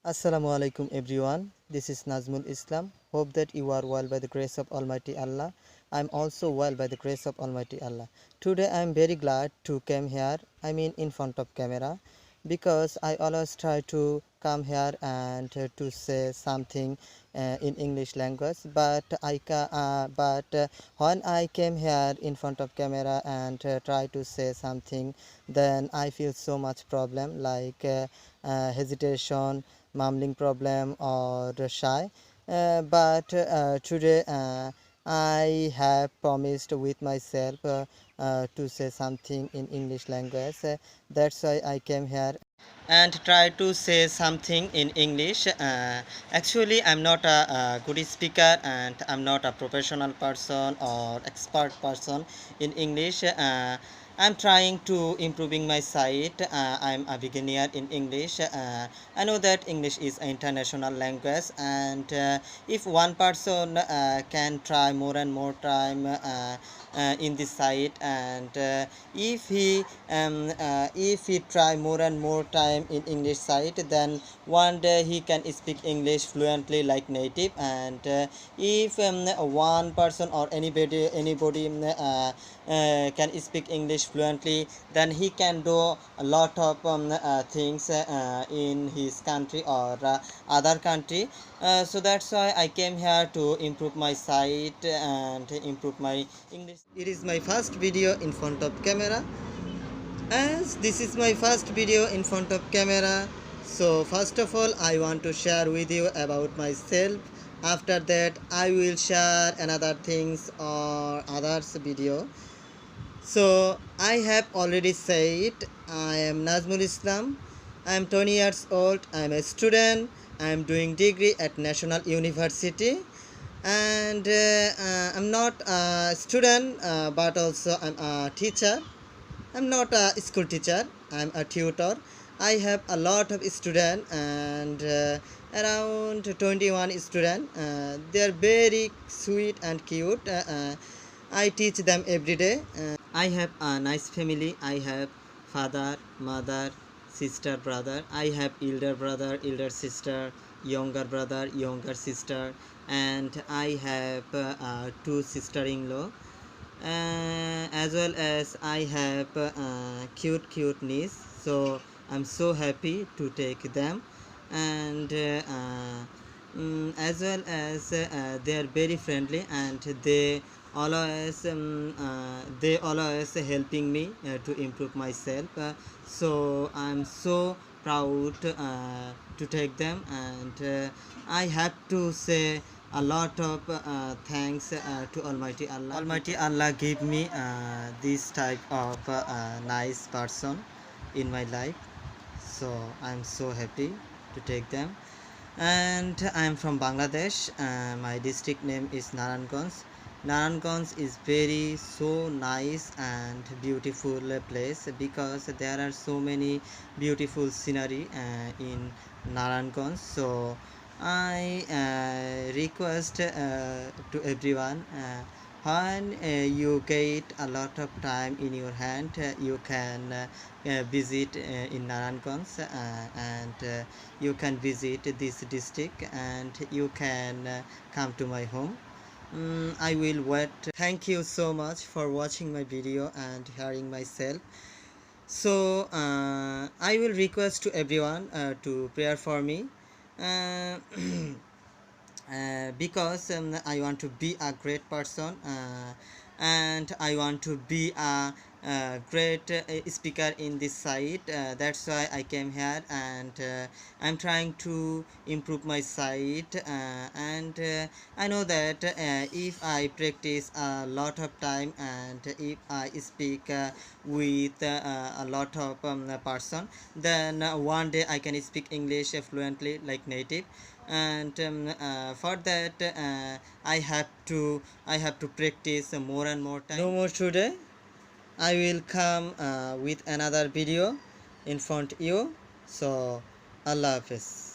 Assalamu alaikum everyone. This is Nazmul Islam. Hope that you are well by the grace of Almighty Allah. I'm also well by the grace of Almighty Allah. Today I'm very glad to come here. I mean in front of camera because I always try to come here and to say something in English language. But when I came here in front of camera and try to say something, then I feel so much problem like hesitation, mumbling problem or shy, but today I have promised with myself to say something in English language. That's why I came here and try to say something in English. Actually, I'm not a good speaker and I'm not a professional person or expert person in English. I'm trying to improving my site. I'm a beginner in English. I know that English is an international language, and if one person can try more and more time in this site, and if he try more and more time in English site, then one day he can speak English fluently like native. And if one person or anybody can speak English fluently, then he can do a lot of things in his country or other country. So that's why I came here to improve my site and improve my English. It is my first video in front of camera, as this is my first video in front of camera. So first of all I want to share with you about myself. After that I will share another things or others video. So I have already said I am Nazmul Islam. I am 20 years old. I am a student. I am doing degree at National University, and I'm not a student, but also I'm a teacher. I'm not a school teacher. I'm a tutor. I have a lot of students, and around 21 students. They are very sweet and cute. I teach them every day. I have a nice family. I have father, mother, sister, brother. I have elder brother, elder sister, younger brother, younger sister, and I have two sister-in-law, as well as I have cute niece. So I'm so happy to take them, and as well as they are very friendly, and they always helping me to improve myself. So I'm so proud to take them, and I have to say a lot of thanks to Almighty Allah. Almighty Allah give me this type of nice person in my life. So I'm so happy to take them. And I'm from Bangladesh. My district name is Naranganj. Naranganj is very so nice and beautiful place because there are so many beautiful scenery in Naranganj. So I request to everyone, when you get a lot of time in your hand, you can visit in Naranganj, and you can visit this district, and you can come to my home. I will wait. Thank you so much for watching my video and hearing myself. So I will request to everyone to pray for me. uh, because I want to be a great person, and I want to be great speaker in this site. That's why I came here, and I'm trying to improve my site, and I know that if I practice a lot of time, and if I speak with a lot of person, then one day I can speak English fluently like native. And for that I have to practice more and more time. No more today. I will come with another video in front of you. So Allah Hafiz.